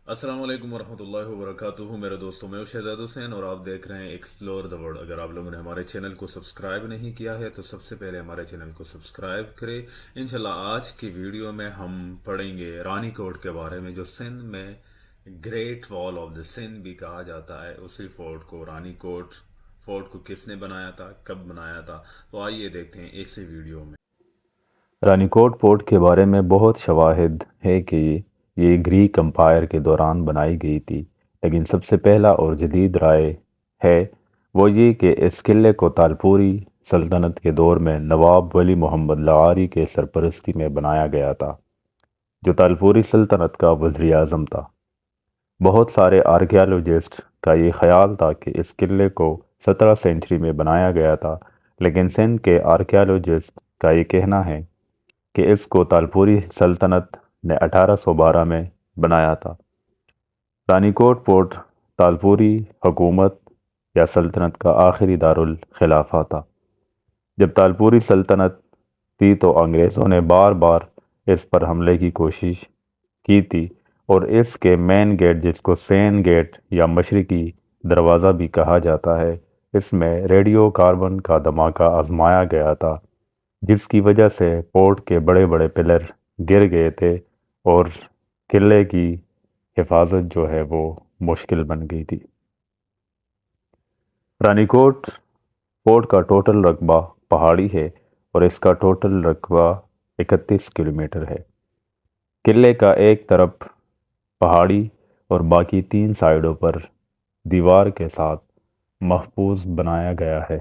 السلام علیکم ورحمۃ اللہ وبرکاتہ میرے دوستوں، میں ہوں شہزاد حسین اور آپ دیکھ رہے ہیں ایکسپلور دا ورلڈ۔ اگر آپ لوگوں نے ہمارے چینل کو سبسکرائب نہیں کیا ہے تو سب سے پہلے ہمارے چینل کو سبسکرائب کریں۔ انشاءاللہ آج کی ویڈیو میں ہم پڑھیں گے رانی کوٹ کے بارے میں، جو سندھ میں گریٹ وال آف دا سندھ بھی کہا جاتا ہے۔ اسی فورٹ کو رانی کوٹ فورٹ کو کس نے بنایا تھا، کب بنایا تھا، تو آئیے دیکھتے ہیں اسی ویڈیو میں۔ رانی کوٹ فورٹ کے بارے میں بہت شواہد ہے کہ یہ گریک امپائر کے دوران بنائی گئی تھی، لیکن سب سے پہلا اور جدید رائے ہے وہ یہ کہ اس قلعے کو تالپوری سلطنت کے دور میں نواب ولی محمد لغاری کے سرپرستی میں بنایا گیا تھا، جو تالپوری سلطنت کا وزیر اعظم تھا۔ بہت سارے آرکیالوجسٹ کا یہ خیال تھا کہ اس قلعے کو 17 سینچری میں بنایا گیا تھا، لیکن سندھ کے آرکیالوجسٹ کا یہ کہنا ہے کہ اس کو تالپوری سلطنت نے 1812 میں بنایا تھا۔ رانی کوٹ فورٹ تالپوری حکومت یا سلطنت کا آخری دارالخلافہ تھا۔ جب تالپوری سلطنت تھی تو انگریزوں نے بار بار اس پر حملے کی کوشش کی تھی، اور اس کے مین گیٹ، جس کو سین گیٹ یا مشرقی دروازہ بھی کہا جاتا ہے، اس میں ریڈیو کاربن کا دھماکہ آزمایا گیا تھا، جس کی وجہ سے فورٹ کے بڑے بڑے پلر گر گئے تھے اور قلعے کی حفاظت جو ہے وہ مشکل بن گئی تھی۔ رانی کوٹ فورٹ کا ٹوٹل رقبہ پہاڑی ہے اور اس کا ٹوٹل رقبہ 31 کلومیٹر ہے۔ قلعے کا ایک طرف پہاڑی اور باقی 3 سائیڈوں پر دیوار کے ساتھ محفوظ بنایا گیا ہے۔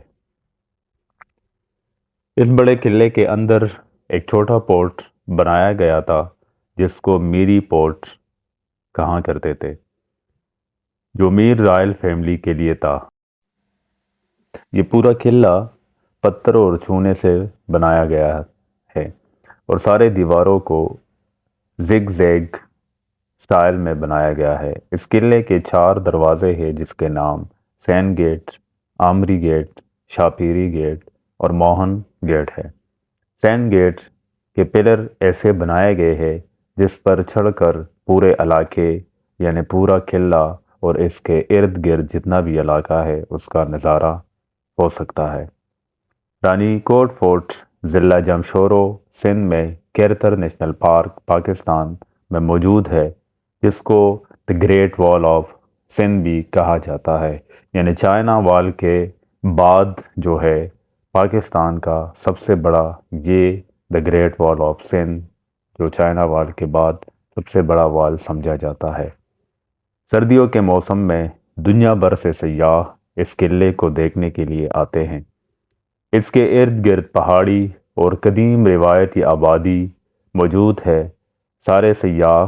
اس بڑے قلعے کے اندر ایک چھوٹا پورٹ بنایا گیا تھا جس کو میری پورٹ کہا کرتے تھے، جو میر رائل فیملی کے لیے تھا۔ یہ پورا قلعہ پتھر اور چونے سے بنایا گیا ہے اور سارے دیواروں کو زگ زیگ سٹائل میں بنایا گیا ہے۔ اس قلعے کے 4 دروازے ہیں، جس کے نام سین گیٹ، آمری گیٹ، شاپیری گیٹ اور موہن گیٹ ہے۔ سین گیٹ کے پلر ایسے بنائے گئے ہیں جس پر چڑھ کر پورے علاقے یعنی پورا قلعہ اور اس کے ارد گرد جتنا بھی علاقہ ہے اس کا نظارہ ہو سکتا ہے۔ رانی کوٹ فورٹ ضلع جمشورو سندھ میں کیرتر نیشنل پارک پاکستان میں موجود ہے، جس کو دی گریٹ وال آف سندھ بھی کہا جاتا ہے، یعنی چائنا وال کے بعد جو ہے پاکستان کا سب سے بڑا یہ دی گریٹ وال آف سندھ، جو چائنا وال کے بعد سب سے بڑا وال سمجھا جاتا ہے۔ سردیوں کے موسم میں دنیا بھر سے سیاح اس قلعے کو دیکھنے کے لیے آتے ہیں۔ اس کے ارد گرد پہاڑی اور قدیم روایتی آبادی موجود ہے۔ سارے سیاح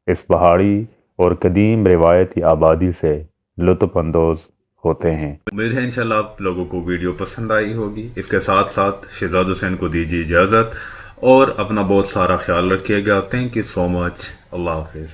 اس پہاڑی اور قدیم روایتی آبادی سے لطف اندوز ہوتے ہیں۔ امید ہے انشاءاللہ آپ لوگوں کو ویڈیو پسند آئی ہوگی۔ اس کے ساتھ ساتھ شہزاد حسین کو دیجیے اجازت، اور اپنا بہت سارا خیال رکھیے گا۔ تھینک یو سو مچ۔ اللہ حافظ۔